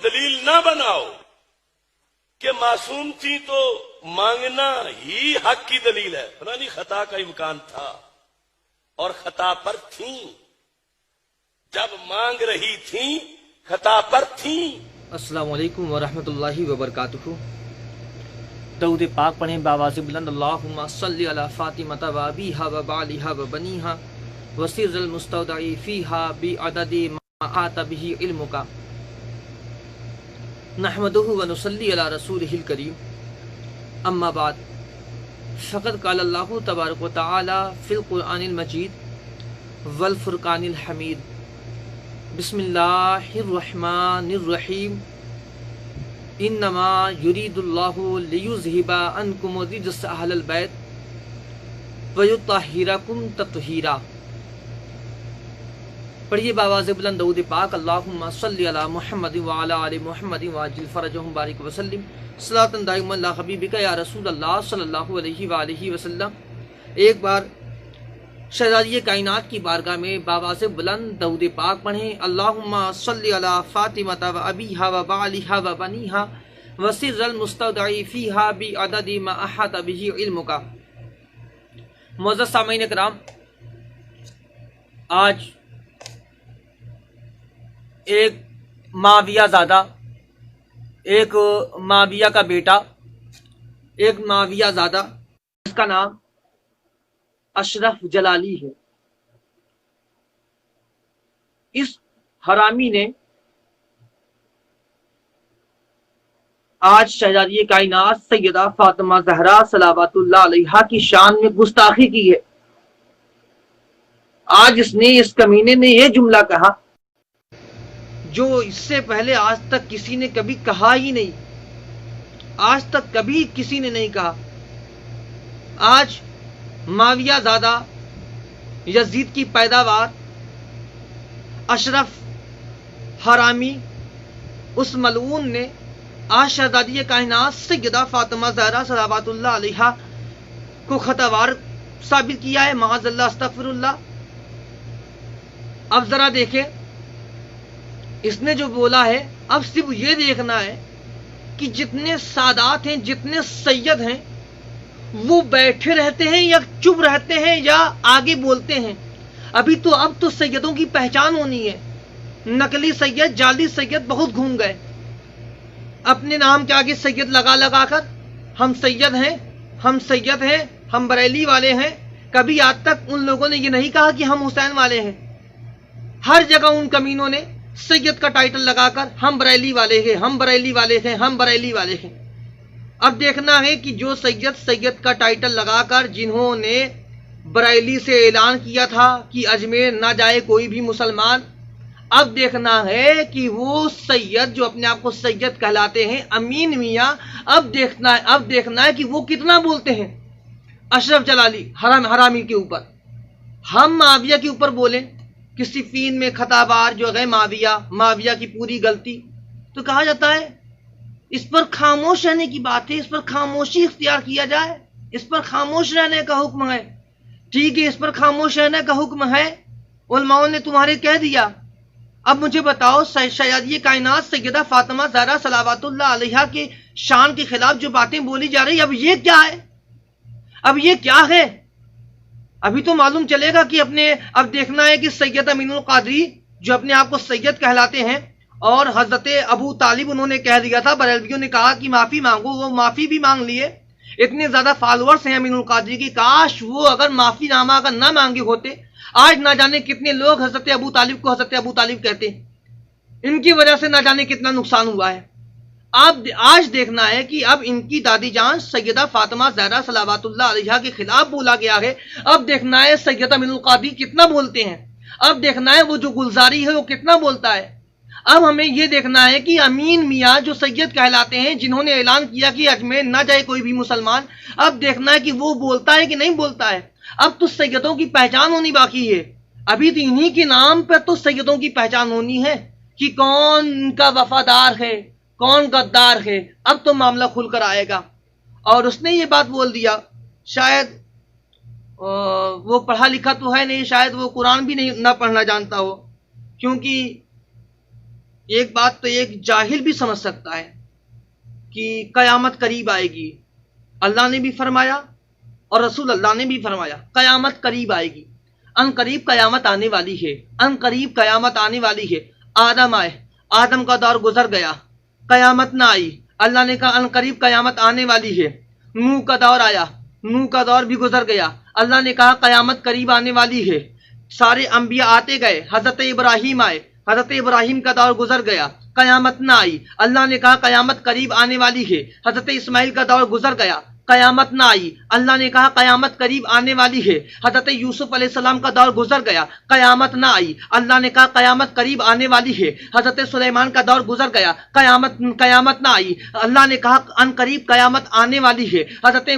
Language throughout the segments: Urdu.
دلیل نہ بناؤ کہ معصوم تھی تو مانگنا ہی حق کی دلیل ہے. فلانی خطا کا امکان تھا اور خطا پر تھیں، جب مانگ رہی تھیں خطا پر تھیں. السلام علیکم ورحمۃ اللہ وبرکاتہ. درود پاک پڑھیں بآواز بلند. اللہم صلی علی فاطمہ و ابیہا و بعلہا و بنیہا وسر المستودع فیہا بعدد ما آت بہ علمک. نحمدہ و نصلی علی رسولہ الکریم. اما بعد فقد قال اللہ تبارک و تعالی فی القرآن المجید والفرقان الحمید. بسم اللہ الرحمن الرحیم. انما یرید اللہ لیذہب عنکم الرجس اہل البیت ویطہرکم تطہیرا. پڑھیے بآواز بلند درود پاک. اللہم صلی علی محمد وعلی آل محمد وعجل فرجہم بارک وسلم صلاۃ دائمۃ علی حبیبک یا رسول اللہ صلی اللہ علیہ وآلہ وسلم. ایک بار شہزادی کائنات کی بارگاہ میں بآواز بلند درود پاک پڑھیں. اللہم صلی علی فاطمہ و ابیہا و بعلہا و بنیہا وسر المستودع فیہا بعدد ما احاط بہ علمک. معزز سامعین کرام، آج ایک معاویہ زادہ، ایک معاویہ کا بیٹا، ایک معاویہ زادہ جس کا نام اشرف جلالی ہے، اس حرامی نے آج شہزادی کائنات سیدہ فاطمہ زہرا صلوات اللہ علیہا کی شان میں گستاخی کی ہے. آج اس کمینے نے یہ جملہ کہا جو اس سے پہلے آج تک کسی نے کبھی کہا ہی نہیں، آج تک کبھی کسی نے نہیں کہا. آج معاویہ زادہ یزید کی پیداوار اشرف حرامی اس ملعون نے آج شہزادی کائنات سیدہ فاطمہ زہرا صلوات اللہ علیہا کو خطاوار ثابت کیا ہے. معاذ اللہ، استغفر اللہ. اب ذرا دیکھیں اس نے جو بولا ہے، اب صرف یہ دیکھنا ہے کہ جتنے سادات ہیں، جتنے سید ہیں، وہ بیٹھے رہتے ہیں یا چپ رہتے ہیں یا آگے بولتے ہیں. اب تو سیدوں کی پہچان ہونی ہے. نقلی سید، جعلی سید بہت گھوم گئے. اپنے نام کے آگے سید لگا کر ہم سید ہیں، ہم سید ہیں، ہم بریلی والے ہیں. کبھی آج تک ان لوگوں نے یہ نہیں کہا کہ ہم حسین والے ہیں. ہر جگہ ان کمینوں نے سید کا ٹائٹل لگا کر ہم بریلی والے ہیں، ہم بریلی والے ہیں، ہم بریلی والے ہیں. اب دیکھنا ہے کہ جو سید کا ٹائٹل لگا کر جنہوں نے بریلی سے اعلان کیا تھا کہ اجمیر نہ جائے کوئی بھی مسلمان، اب دیکھنا ہے کہ وہ سید جو اپنے آپ کو سید کہلاتے ہیں، امین میاں، اب دیکھنا ہے کہ وہ کتنا بولتے ہیں اشرف جلالی حرامی کے اوپر. ہم معاویہ کے اوپر بولیں کہ صفین میں خطابار جو ہے معاویہ کی پوری غلطی، تو کہا جاتا ہے اس پر خاموش رہنے کی بات ہے، اس پر خاموشی اختیار کیا جائے، اس پر خاموش رہنے کا حکم ہے. ٹھیک ہے، اس پر خاموش رہنے کا حکم ہے، علماء نے تمہارے کہہ دیا. اب مجھے بتاؤ شہزادی کائنات سیدہ فاطمہ زہرا صلوات اللہ علیہا کے شان کے خلاف جو باتیں بولی جا رہی، اب یہ کیا ہے؟ اب یہ کیا ہے؟ ابھی تو معلوم چلے گا کہ اب دیکھنا ہے کہ سید امین القادری جو اپنے آپ کو سید کہلاتے ہیں، اور حضرت ابو طالب انہوں نے کہہ دیا تھا، بریلویوں نے کہا کہ معافی مانگو، وہ معافی بھی مانگ لیے. اتنے زیادہ فالوورز ہیں امین القادری کی، کاش وہ اگر معافی نامہ اگر نہ مانگے ہوتے، آج نہ جانے کتنے لوگ حضرت ابو طالب کو حضرت ابو طالب کہتے. ان کی وجہ سے نہ جانے کتنا نقصان ہوا ہے. آج دیکھنا ہے کہ اب ان کی دادی جان سیدہ فاطمہ زہرا صلوات اللہ علیہا کے خلاف بولا گیا ہے. اب دیکھنا ہے سید امین القادری کتنا بولتے ہیں. اب دیکھنا ہے وہ جو گلزاری ہے وہ کتنا بولتا ہے. اب ہمیں یہ دیکھنا ہے کہ امین میاں جو سید کہلاتے ہیں، جنہوں نے اعلان کیا کہ اجمیر نہ جائے کوئی بھی مسلمان، اب دیکھنا ہے کہ وہ بولتا ہے کہ نہیں بولتا ہے. اب تو سیدوں کی پہچان ہونی باقی ہے. ابھی تو انہی کے نام پر تو سیدوں کی پہچان ہونی ہے کہ کون ان کا وفادار ہے، کون غدار ہے. اب تو معاملہ کھل کر آئے گا. اور اس نے یہ بات بول دیا، شاید وہ پڑھا لکھا تو ہے نہیں، شاید وہ قرآن بھی نہ پڑھنا جانتا ہو، کیونکہ ایک بات تو ایک جاہل بھی سمجھ سکتا ہے کہ قیامت قریب آئے گی. اللہ نے بھی فرمایا اور رسول اللہ نے بھی فرمایا قیامت قریب آئے گی. ان قریب قیامت آنے والی ہے، ان قریب قیامت آنے والی ہے. آدم آئے، آدم کا دور گزر گیا، قیامت نہ آئی. اللہ نے کہا ان قریب قیامت آنے والی ہے. نوح کا دور آیا، نوح کا دور بھی گزر گیا. اللہ نے کہا قیامت قریب آنے والی ہے. سارے انبیاء آتے گئے. حضرت ابراہیم آئے، حضرت ابراہیم کا دور گزر گیا، قیامت نہ آئی. اللہ نے کہا قیامت قریب آنے والی ہے. حضرت اسماعیل کا دور گزر گیا، قیامت نہ آئی. اللہ نے کہا قیامت قریب آنے والی ہے. حضرت یوسف علیہ السلام کا دور گزر گیا، قیامت نہ آئی. اللہ نے کہا قیامت قریب آنے والی ہے. حضرت سلیمان کا دور گزر گیا، قیامت نہ آئی. اللہ نے کہا ان قریب قیامت آنے والی ہے. حضرت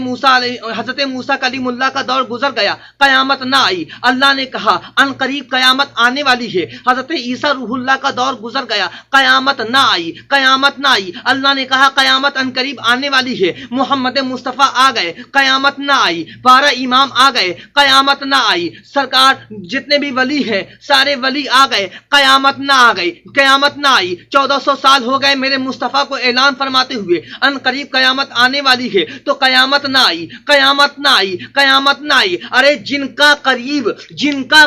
موسیٰ کلیم اللہ کا دور گزر گیا، قیامت نہ آئی. اللہ نے کہا ان قریب قیامت آنے والی ہے. حضرت عیسیٰ روح اللہ کا دور گزر گیا، قیامت نہ آئی، قیامت نہ آئی. اللہ نے کہا قیامت ان قریب آنے والی ہے. محمد مصطفیٰ آ گئے، قیامت نہ آئی. 12 امام آ گئے، قیامت نہ آئی. سرکار جتنے بھی ولی ہیں سارے ولی آ گئے، قیامت نہ آ گئی، قیامت نہ آئی. 1400 سال ہو گئے میرے مصطفیٰ کو اعلان فرماتے ہوئے ان قریب قیامت آنے والی ہے، تو قیامت نہ آئی، قیامت نہ آئی، قیامت نہ آئی. ارے جن کا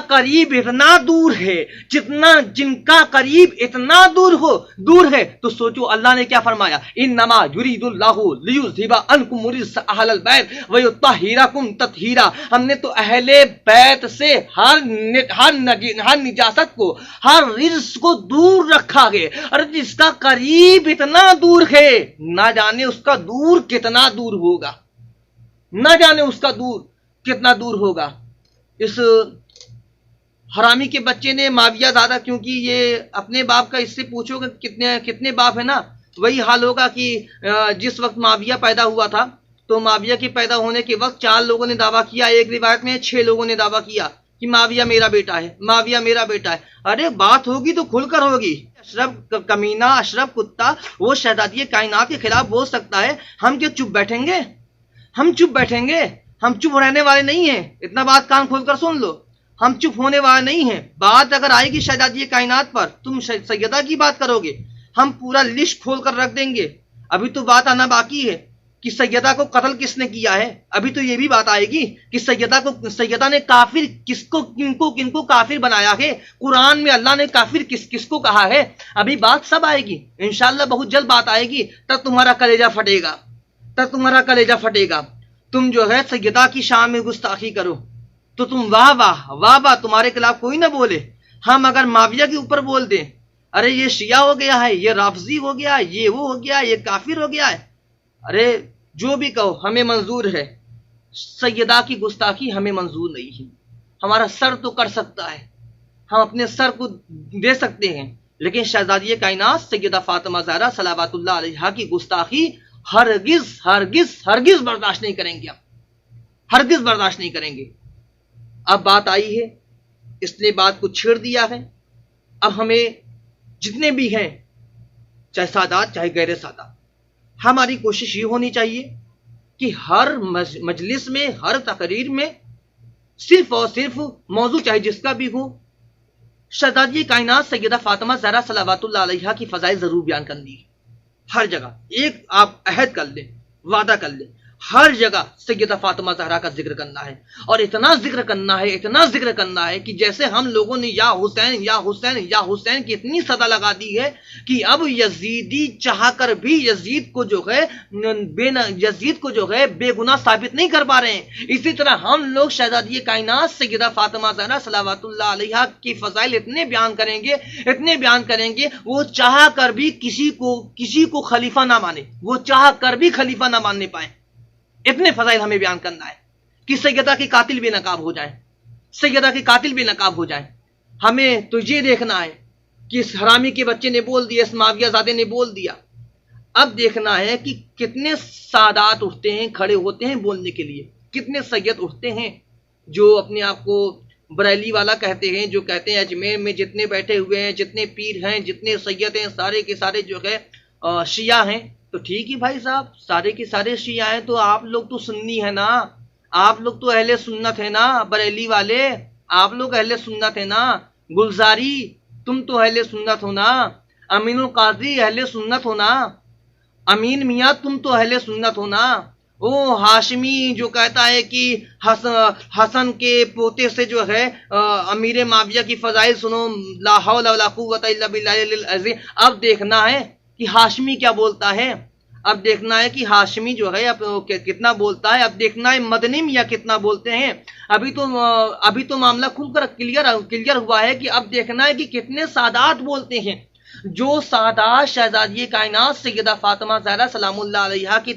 قریب اتنا دور ہے، جن کا قریب اتنا دور ہے تو سوچو اللہ نے کیا فرمایا. انما یرید اللہ لیذھب عنکم الرجس اہل البیت ویطہرکم تطہیرا. ہم نے تو اہل بیت سے ہر نجاست کو، ہر رجس کو دور رکھا ہے. اور جس کا قریب اتنا دور ہے نہ جانے اس کا دور کتنا دور ہوگا، نہ جانے اس کا دور کتنا دور ہوگا. اس حرامی کے بچے نے معاویہ زادہ، کیونکہ یہ اپنے باپ کا اس سے پوچھو کہ کتنے باپ ہیں نا، وہی حال ہوگا کہ جس وقت معاویہ پیدا ہوا تھا تو معاویہ کے پیدا ہونے کے وقت 4 لوگوں نے دعویٰ کیا، ایک روایت میں 6 لوگوں نے دعویٰ کیا کہ معاویہ میرا بیٹا ہے، معاویہ میرا بیٹا ہے. ارے بات ہوگی تو کھل کر ہوگی. اشرف کمینہ، اشرف کتا وہ شہزادی کائنات کے خلاف بول سکتا ہے، ہم کیا چپ بیٹھیں گے؟ ہم چپ بیٹھیں گے؟ ہم چپ رہنے والے نہیں ہیں. اتنا بات کان کھول کر سن لو، ہم چپ ہونے والے نہیں ہیں. بات اگر آئے گی شہزادی کائنات پر، تم سیدہ کی بات کرو گے، ہم پورا لسٹ کھول کر رکھ دیں گے. ابھی تو بات آنا باقی ہے کہ سیدہ کو قتل کس نے کیا ہے. ابھی تو یہ بھی بات آئے گی کہ سیدہ نے کافر کن کو کافر بنایا ہے. قرآن میں اللہ نے کافر کس کو کہا ہے. ابھی بات سب آئے گی انشاءاللہ، بہت جلد بات آئے گی. تب تمہارا کلیجہ پھٹے گا. تم جو ہے سیدہ کی شان میں گستاخی کرو تو تم واہ واہ واہ واہ، تمہارے خلاف کوئی نہ بولے. ہم اگر معاویہ کے اوپر بول دیں ارے یہ شیعہ ہو گیا ہے، یہ رافضی ہو گیا، یہ وہ ہو گیا، یہ کافر ہو گیا ہے، ارے جو بھی کہو ہمیں منظور ہے. سیدہ کی گستاخی ہمیں منظور نہیں ہے. ہمارا سر تو کر سکتا ہے، ہم اپنے سر کو دے سکتے ہیں، لیکن شہزادی کائنات سیدہ فاطمہ زہرا صلوات اللہ علیہا کی گستاخی ہرگز ہرگز ہرگز برداشت نہیں کریں گے. ہرگز برداشت نہیں کریں گے. اب بات آئی ہے، اس نے بات کو چھیڑ دیا ہے. اب ہمیں جتنے بھی ہیں، چاہے سادات چاہے غیر سادات، ہماری کوشش یہ ہونی چاہیے کہ ہر مجلس میں، ہر تقریر میں صرف اور صرف موضوع چاہے جس کا بھی ہو، شہزادی کائنات سیدہ فاطمہ زہرا صلوات اللہ علیہا کی فضائل ضرور بیان کرنی ہے. ہر جگہ ایک آپ عہد کر لیں، وعدہ کر لیں، ہر جگہ سیدہ فاطمہ زہرا کا ذکر کرنا ہے. اور اتنا ذکر کرنا ہے، اتنا ذکر کرنا ہے کہ جیسے ہم لوگوں نے یا حسین یا حسین یا حسین کی اتنی صدا لگا دی ہے کہ اب یزیدی چاہ کر بھی یزید کو جو ہے بے گناہ ثابت نہیں کر پا رہے ہیں. اسی طرح ہم لوگ شہزادی کائنات سیدہ فاطمہ زہرا صلوات اللہ علیہا کی فضائل اتنے بیان کریں گے وہ چاہ کر بھی کسی کو خلیفہ نہ مانے، وہ چاہ کر بھی خلیفہ نہ ماننے پائیں. اتنے فضائل ہمیں بیان کرنا ہے کہ سیدہ کے قاتل بے نقاب ہو جائیں، سیدہ کے قاتل بے نقاب ہو جائیں. ہمیں تو یہ دیکھنا ہے کہ اس حرامی کے بچے نے بول دیا، اس معاویہ زادے نے بول دیا. اب دیکھنا ہے کہ کتنے سادات اٹھتے ہیں، کھڑے ہوتے ہیں بولنے کے لیے. کتنے سید اٹھتے ہیں جو اپنے آپ کو بریلی والا کہتے ہیں، جو کہتے ہیں اجمیر میں جتنے بیٹھے ہوئے ہیں، جتنے پیر ہیں، جتنے سید ہیں، سارے کے سارے جو ہے شیعہ ہیں. تو ٹھیک ہی بھائی صاحب، سارے کے سارے شیعہ ہیں تو آپ لوگ تو سنی ہے نا، آپ لوگ تو اہل سنت ہے نا. بریلی والے آپ لوگ اہل سنت ہے نا. گلزاری تم تو اہل سنت ہو نا. امین القادری اہل سنت ہونا، امین میاں تم تو اہل سنت ہونا، وہ ہاشمی جو کہتا ہے کہ حسن کے پوتے سے جو ہے امیر معاویہ کی فضائل سنو، لا حول ولا قوت الا باللہ العظیم. اب دیکھنا ہے کہ ہاشمی کیا بولتا ہے، اب دیکھنا ہے کہ ہاشمی جو ہے اب کتنا بولتا ہے، اب دیکھنا ہے مدنی میاں کتنا بولتے ہیں. ابھی تو معاملہ کھل کر کلیئر ہوا ہے کہ اب دیکھنا ہے کہ کتنے سادات بولتے ہیں. جو سادات شہزادی کائنات سیدہ فاطمہ زہرا سلام اللہ علیہا کی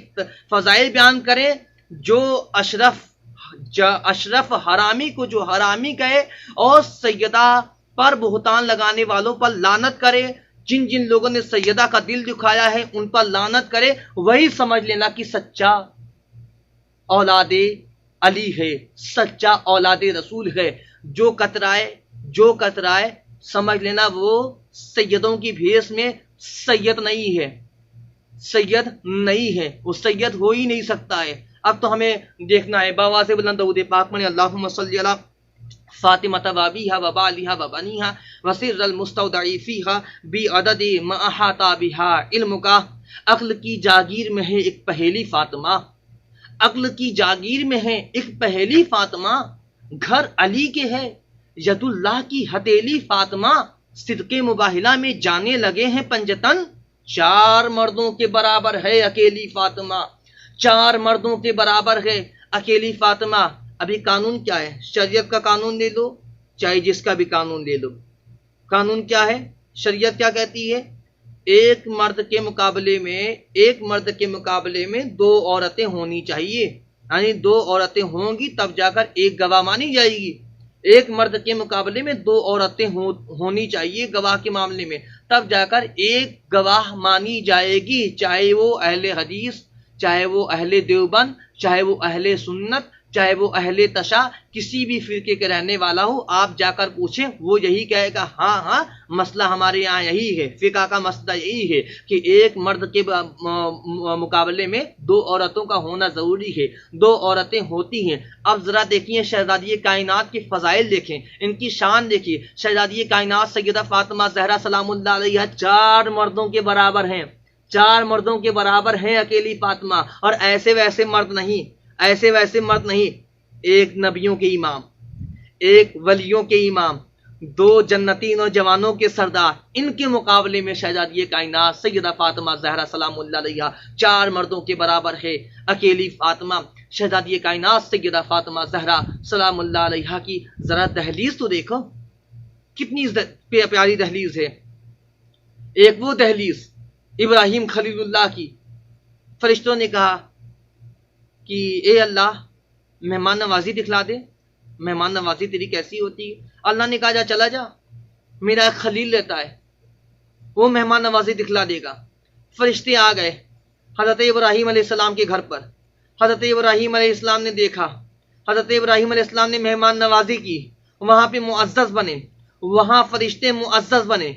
فضائل بیان کرے، جو اشرف حرامی کو جو حرامی کہے اور سیدہ پر بہتان لگانے والوں پر لعنت کرے، جن جن لوگوں نے سیدہ کا دل دکھایا ہے ان پر لعنت کرے، وہی سمجھ لینا کہ سچا اولاد علی ہے، سچا اولاد رسول ہے. جو کترائے سمجھ لینا وہ سیدوں کی بھیس میں سید نہیں ہے، وہ سید ہو ہی نہیں سکتا ہے. اب تو ہمیں دیکھنا ہے بابا سے بلند درود پاک پڑھیں، اللہم صلی علی فاطمہ وابیہا وبالہا وبنیہا وسر المستودع فیہا بعدد ما احاط بہا علمکا. عقل کی جاگیر میں ہے ایک پہیلی فاطمہ، عقل کی جاگیر میں ہے ایک پہیلی فاطمہ، گھر علی کے ہے ید اللہ کی ہتیلی فاطمہ. صدقے مباہلہ میں جانے لگے ہیں پنجتن، 4 مردوں کے برابر ہے اکیلی فاطمہ، 4 مردوں کے برابر ہے اکیلی فاطمہ. ابھی قانون کیا ہے؟ شریعت کا قانون لے لو چاہے جس کا بھی قانون لے لو. قانون کیا ہے؟ شریعت کیا کہتی ہے؟ ایک مرد کے مقابلے میں 2 عورتیں ہونی چاہیے، یعنی 2 عورتیں ہوں گی تب جا کر ایک گواہ مانی جائے گی. ایک مرد کے مقابلے میں 2 عورتیں ہونی چاہیے گواہ کے معاملے میں، تب جا کر ایک گواہ مانی جائے گی، چاہے وہ اہل حدیث، چاہے وہ اہل دیوبند، چاہے وہ اہل سنت، چاہے وہ اہل تشا، کسی بھی فرقے کے رہنے والا ہو. آپ جا کر پوچھیں وہ یہی کہے گا ہاں مسئلہ ہمارے یہاں یہی ہے، فقہ کا مسئلہ یہی ہے کہ ایک مرد کے مقابلے میں 2 عورتوں کا ہونا ضروری ہے، 2 عورتیں ہوتی ہیں. اب ذرا دیکھیے شہزادی کائنات کی فضائل دیکھیں، ان کی شان دیکھیے. شہزادی کائنات سیدہ فاطمہ زہرا سلام اللہ علیہا 4 مردوں کے برابر ہیں، 4 مردوں کے برابر ہیں اکیلی فاطمہ. اور ایسے ویسے مرد نہیں، ایک نبیوں کے امام، ایک ولیوں کے امام، 2 جنتی نوجوانوں کے سردار، ان کے مقابلے میں شہزادی کائنات سیدہ فاطمہ زہرا سلام اللہ علیہا 4 مردوں کے برابر ہے اکیلی فاطمہ. شہزادی کائنات سیدہ فاطمہ زہرا سلام اللہ علیہا کی ذرا دہلیز تو دیکھو، کتنی پیاری دہلیز ہے. ایک وہ دہلیز ابراہیم خلیل اللہ کی، فرشتوں نے کہا کہ اے اللہ مہمان نوازی دکھلا دے، مہمان نوازی تیری کیسی ہوتی ہے؟ اللہ نے کہا جا چلا جا، میرا ایک خلیل رہتا ہے، وہ مہمان نوازی دکھلا دے گا. فرشتے آ گئے حضرت ابراہیم علیہ السلام کے گھر پر. حضرت ابراہیم علیہ السلام نے دیکھا، حضرت ابراہیم علیہ السلام نے مہمان نوازی کی، وہاں پہ معزز بنے، وہاں فرشتے معزز بنے.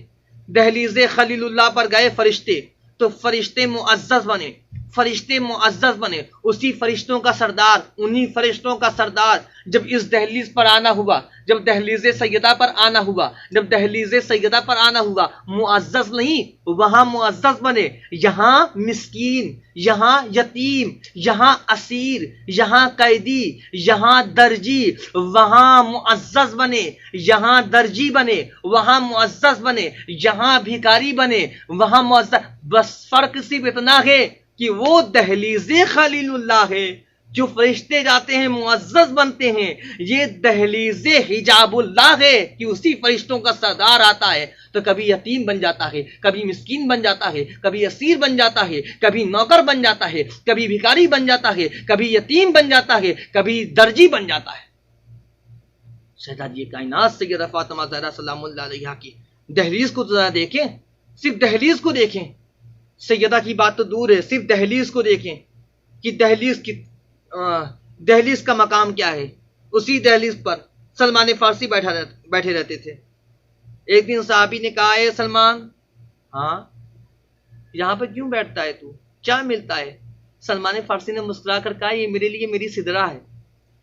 دہلیز خلیل اللہ پر گئے فرشتے تو فرشتے معزز بنے، فرشتے معزز بنے. اسی فرشتوں کا سردار، انہی فرشتوں کا سردار جب اس دہلیز پر آنا ہوا، جب دہلیز سیدہ پر آنا ہوا، جب دہلیز سیدہ پر آنا ہوا، معزز نہیں وہاں معزز بنے. یہاں مسکین، یہاں یتیم، یہاں اسیر، یہاں قیدی، یہاں درجی، وہاں معزز بنے، یہاں درجی بنے، وہاں معزز بنے، یہاں بھکاری بنے، وہاں معزز. بس فرق صرف اتنا ہے کہ وہ دہلیز خلیل اللہ ہے، جو فرشتے جاتے ہیں معزز بنتے ہیں. یہ دہلیز حجاب اللہ ہے کہ اسی فرشتوں کا سردار آتا ہے تو کبھی یتیم بن جاتا ہے، کبھی مسکین بن جاتا ہے، کبھی اسیر بن جاتا ہے، کبھی نوکر بن جاتا ہے، کبھی بھکاری بن جاتا ہے، کبھی یتیم بن جاتا ہے، کبھی درجی بن جاتا ہے. شہزادی کائنات سیدہ فاطمہ زہرا سلام اللہ علیہا کی دہلیز کو ذرا دیکھیں، صرف دہلیز کو دیکھیں. سیدہ کی بات تو دور ہے، صرف دہلیز کو دیکھیں کہ دہلیز کا مقام کیا ہے. اسی دہلیز پر سلمان فارسی بیٹھے رہتے تھے. ایک دن صحابی نے کہا اے سلمان، ہاں یہاں پہ کیوں بیٹھتا ہے تو، کیا ملتا ہے؟ سلمان فارسی نے مسکرا کر کہا یہ میرے لیے میری سدرا ہے،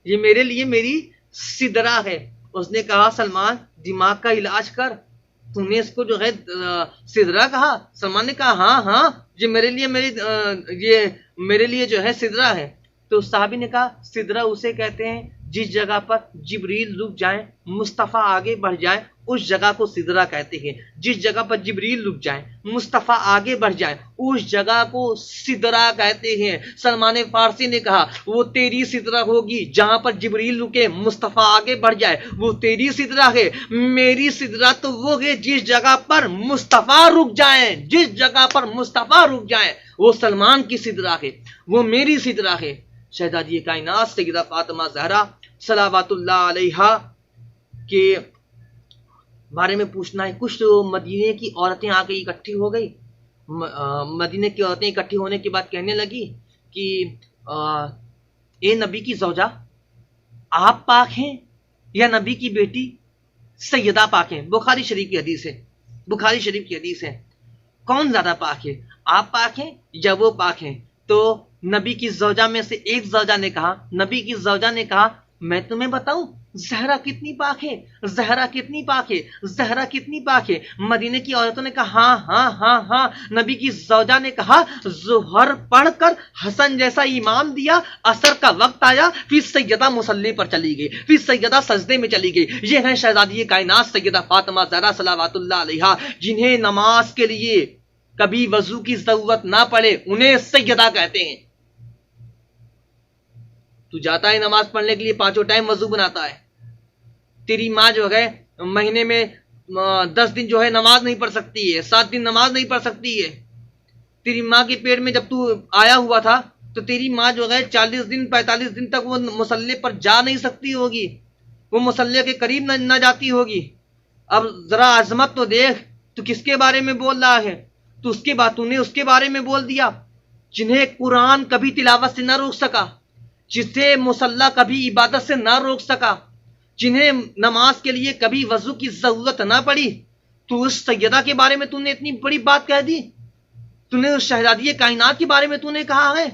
یہ میرے لیے میری سدرا ہے. اس نے کہا سلمان دماغ کا علاج کر، تم نے اس کو جو ہے سدرا کہا؟ سلمان نے کہا ہاں ہاں یہ میرے لیے جو ہے سدرا ہے۔ تو صحابی نے کہا سدرا اسے کہتے ہیں جس جگہ پر جبریل رک جائیں، مصطفیٰ آگے بڑھ جائے، اس جگہ کو سدرا کہتے ہیں۔ جس جگہ پر جبریل رک جائیں، مصطفیٰ آگے بڑھ جائے، اس جگہ کو سدرا کہتے ہیں۔ سلمان فارسی نے کہا وہ تیری سدرا ہوگی جہاں پر جبریل رکے، مصطفیٰ آگے بڑھ جائے، وہ تیری سدرا ہے۔ میری سدرا تو وہ ہے جس جگہ پر مصطفیٰ رک جائیں، جس جگہ پر مصطفیٰ رک جائیں وہ سلمان کی سدرا ہے، وہ میری سدرا ہے۔ شہزادی کائنات سیدہ فاطمہ زہرا صلوات اللہ علیہا کے بارے میں پوچھنا ہے۔ کچھ مدینے کی عورتیں آ کے اکٹھی ہو گئی، مدینے کی عورتیں اکٹھی ہونے کے بعد کہنے لگی کہ اے نبی کی زوجہ، آپ پاک ہیں یا نبی کی بیٹی سیدہ پاک ہیں؟ بخاری شریف کی حدیث ہے، بخاری شریف کی حدیث ہے۔ کون زیادہ پاک ہے، آپ پاک ہیں یا وہ پاک ہیں؟ تو نبی کی زوجہ میں سے ایک زوجہ نے کہا، نبی کی زوجہ نے کہا میں تمہیں بتاؤں زہرا کتنی پاک ہے، زہرا کتنی پاک ہے، زہرا کتنی پاک ہے۔ مدینے کی عورتوں نے کہا ہاں ہاں ہاں ہاں۔ نبی کی زوجہ نے کہا ظہر پڑھ کر حسن جیسا امام دیا، عصر کا وقت آیا، پھر سیدہ مصلی پر چلی گئی، پھر سیدہ سجدے میں چلی گئی۔ یہ ہیں شہزادی کائنات سیدہ فاطمہ زہرا صلوات اللہ علیہا، جنہیں نماز کے لیے کبھی وضو کی ضرورت نہ پڑے انہیں سیدہ کہتے ہیں۔ تو جاتا ہے نماز پڑھنے کے لیے، پانچوں ٹائم وضو بناتا ہے، تیری ماں جو ہے مہینے میں 10 دن جو ہے نماز نہیں پڑھ سکتی ہے، 7 دن نماز نہیں پڑھ سکتی ہے۔ تیری ماں کے پیٹ میں جب تو آیا ہوا تھا تو تیری ماں جو ہے 40 دن 45 دن تک وہ مصلی پر جا نہیں سکتی ہوگی، وہ مصلی کے قریب نہ جاتی ہوگی۔ اب ذرا عظمت تو دیکھ، تو کس کے بارے میں بول رہا ہے؟ تو تو نے اس کے بارے میں بول دیا جنہیں قرآن کبھی تلاوت سے نہ روک سکا، جسے مصلی کبھی عبادت سے نہ روک سکا، جنہیں نماز کے لیے کبھی وضو کی ضرورت نہ پڑی۔ تو اس سیدہ کے بارے میں تو نے اتنی بڑی بات کہہ دی، تو نے اس شہزادی کائنات کے بارے میں تو نے کہا ہے؟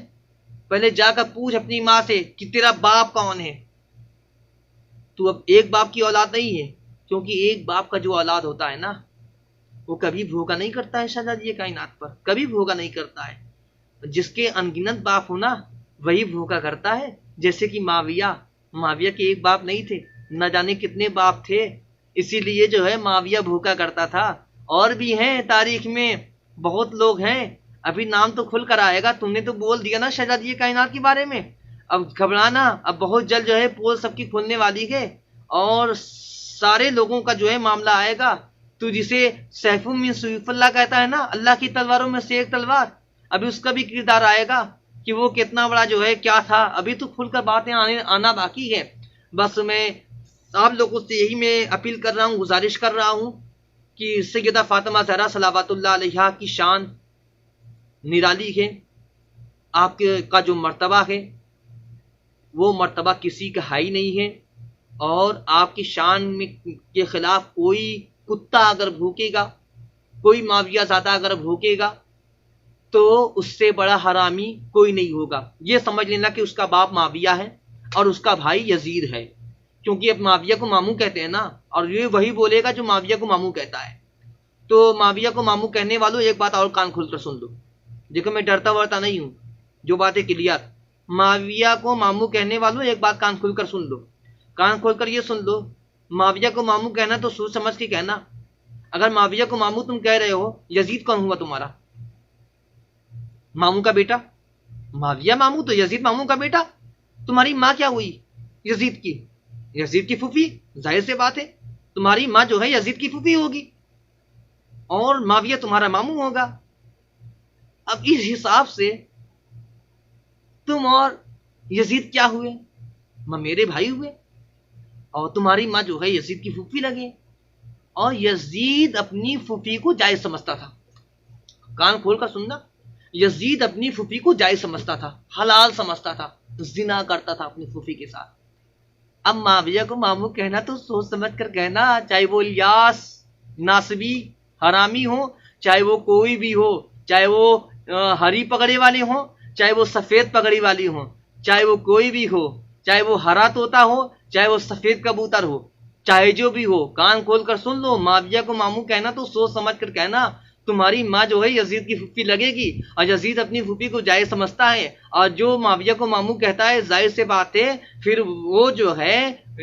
پہلے جا کر پوچھ اپنی ماں سے کہ تیرا باپ کون ہے۔ تو اب ایک باپ کی اولاد نہیں ہے، کیونکہ ایک باپ کا جو اولاد ہوتا ہے نا وہ کبھی بھوکا نہیں کرتا ہے شہزادی کائنات پر، کبھی بھوکا نہیں کرتا ہے۔ جس کے انگنت باپ ہونا وہی بھوکا کرتا ہے۔ جیسے کہ معاویہ کے ایک باپ نہیں تھے، نہ جانے کتنے باپ تھے، اسی لیے جو ہے معاویہ بھوکا کرتا تھا۔ اور بھی ہیں تاریخ میں بہت لوگ ہیں، ابھی نام تو کھل کر آئے گا، تم نے تو بول دیا نا شہزادی کائنات کے بارے میں۔ اب گھبرانا، اب بہت جلد جو ہے پول سب کی کھلنے والی ہے اور سارے لوگوں کا جو ہے معاملہ آئے گا۔ تو جسے سیف من سیوف اللہ کہتا ہے نا، اللہ کی تلواروں میں سے ایک تلوار، ابھی اس کا بھی کردار آئے گا کہ وہ کتنا بڑا جو ہے کیا تھا، ابھی تو کھل کر باتیں آنا باقی ہے۔ بس میں آپ لوگوں سے یہی میں اپیل کر رہا ہوں، گزارش کر رہا ہوں کہ سیدہ فاطمہ زہرا صلوات اللہ علیہا کی شان نرالی ہے، آپ کا جو مرتبہ ہے وہ مرتبہ کسی کا ہائی نہیں ہے، اور آپ کی شان کے خلاف کوئی کتا اگر بھوکے گا، کوئی معاویہ زادہ اگر بھوکے گا تو اس سے بڑا حرامی کوئی نہیں ہوگا۔ یہ سمجھ لینا کہ اس کا باپ معاویہ ہے اور اس کا بھائی یزید ہے، کیونکہ اب معاویہ کو ماموں کہتے ہیں نا، اور یہ وہی بولے گا جو معاویہ کو ماموں کہتا ہے۔ تو معاویہ کو ماموں کہنے والوں ایک بات اور کان کھول کر سن لو، دیکھو میں ڈرتا ورتا نہیں ہوں، جو باتیں کلیئر۔ معاویہ کو ماموں کہنے والوں ایک بات کان کھول کر سن لو، کان کھول کر یہ سن لو، معاویہ کو ماموں کہنا تو سوچ سمجھ کے کہنا۔ اگر معاویہ کو ماموں تم کہہ رہے ہو، یزید کون ہوا تمہارا؟ ماموں کا بیٹا؟ معاویہ ماموں تو یزید ماموں کا بیٹا۔ تمہاری ماں کیا ہوئی یزید کی پھوپھی، ظاہر سے بات ہے تمہاری ماں جو ہے یزید کی پھوپھی ہوگی اور معاویہ تمہارا ماموں ہوگا۔ اب اس حساب سے تم اور یزید کیا ہوئے؟ میرے بھائی ہوئے، اور تمہاری ماں جو ہے یزید کی پھوپھی لگے، اور یزید اپنی پھوپھی کو جائز سمجھتا تھا۔ کان کھول کر سننا، یزید اپنی پھوپھی کو جائز سمجھتا تھا، حلال سمجھتا تھا، زنا کرتا تھا اپنی پھوپھی کے ساتھ۔ اب معاویہ کو ماموں کہنا تو سوچ سمجھ کر کہنا، چاہے وہ الیاس ناصبی حرامی ہو، چاہے وہ کوئی بھی ہو، چاہے وہ ہری پگڑی والی ہو، چاہے وہ سفید پگڑی والی ہو، چاہے وہ کوئی بھی ہو، چاہے وہ ہرا طوطا ہو، چاہے وہ سفید کبوتر ہو، چاہے جو بھی ہو کان کھول کر سن لو. معاویہ کو ماموں کہنا تو سوچ سمجھ کر کہنا. تمہاری ماں جو ہے یزید کی پھوپھی لگے گی اور یزید اپنی پھوپھی کو جائز سمجھتا ہے, اور جو معاویہ کو ماموں کہتا ہے ظاہر سے بات ہے پھر وہ جو ہے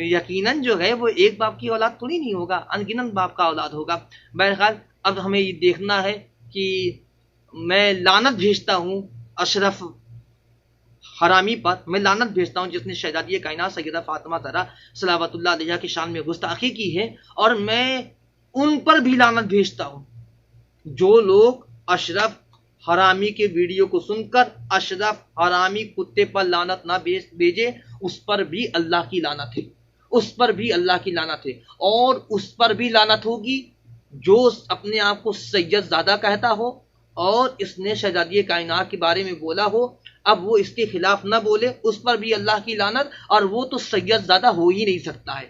یقیناً جو ہے وہ ایک باپ کی اولاد تھوڑی نہیں ہوگا, انگنت باپ کا اولاد ہوگا. بہرحال اب ہمیں یہ دیکھنا ہے کہ میں لعنت بھیجتا ہوں اشرف حرامی پر, میں لعنت بھیجتا ہوں جس نے شہزادی کائنات سیدہ فاطمہ زہرا صلوات اللہ علیہا کی شان میں گستاخی کی ہے, اور میں ان پر بھی لعنت بھیجتا ہوں جو لوگ اشرف حرامی کے ویڈیو کو سن کر اشرف حرامی کتے پر لعنت نہ بھیجے. اس پر بھی اللہ کی لعنت ہے, اس پر بھی اللہ کی لعنت ہے, اور اس پر بھی لعنت ہوگی جو اپنے آپ کو سید زادہ کہتا ہو اور اس نے شہزادی کائنات کے بارے میں بولا ہو, اب وہ اس کے خلاف نہ بولے, اس پر بھی اللہ کی لعنت. اور وہ تو سید زادہ ہو ہی نہیں سکتا ہے,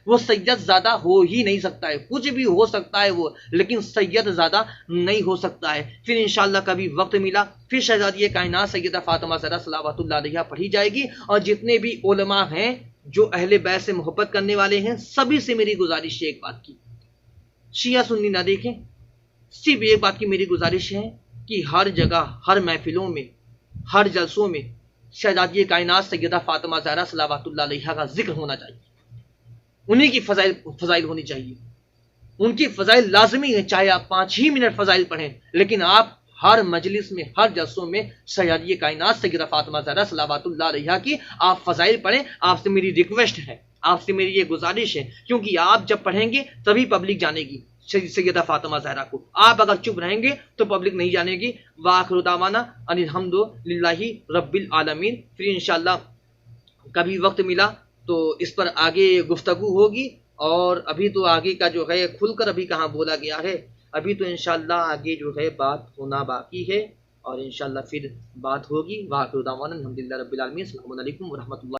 وہ سید زادہ ہو ہی نہیں سکتا ہے. کچھ بھی ہو سکتا ہے وہ, لیکن سید زادہ نہیں ہو سکتا ہے. پھر انشاءاللہ کبھی وقت ملا پھر شہزادی کائنات سیدہ فاطمہ زہرا صلوات اللہ علیہا پڑھی جائے گی. اور جتنے بھی علماء ہیں جو اہل بیت سے محبت کرنے والے ہیں سبھی سے میری گزارش ہے ایک بات کی, شیعہ سنی نہ دیکھیں, صرف ایک بات کی میری گزارش ہے کہ ہر جگہ ہر محفلوں میں ہر جلسوں میں شہزادی کائنات سیدہ فاطمہ زہرا صلوات اللہ علیہا کا ذکر ہونا چاہیے, انہیں کی فضائل ہونی چاہیے, ان کی فضائل لازمی ہے. چاہے آپ 5 ہی منٹ فضائل پڑھیں, لیکن آپ ہر مجلس میں ہر جلسوں میں شہزادی کائنات سیدہ فاطمہ زہرا صلوات اللہ علیہا کی آپ فضائل پڑھیں. آپ سے میری ریکویسٹ ہے, آپ سے میری یہ گزارش ہے, کیونکہ آپ جب پڑھیں گے تبھی پبلک جانے گی سیدہ فاطمہ زہرا کو. آپ اگر چپ رہیں گے تو پبلک نہیں جانے گی. وآخر دعوانا ان الحمد للہ رب العالمین. پھر انشاءاللہ کبھی وقت ملا تو اس پر آگے گفتگو ہوگی, اور ابھی تو آگے کا جو ہے کھل کر ابھی کہاں بولا گیا ہے, ابھی تو انشاءاللہ آگے جو ہے بات ہونا باقی ہے, اور انشاءاللہ پھر بات ہوگی. وآخر دعوانا الحمد للہ رب العالمین. السلام علیکم ورحمۃ اللہ.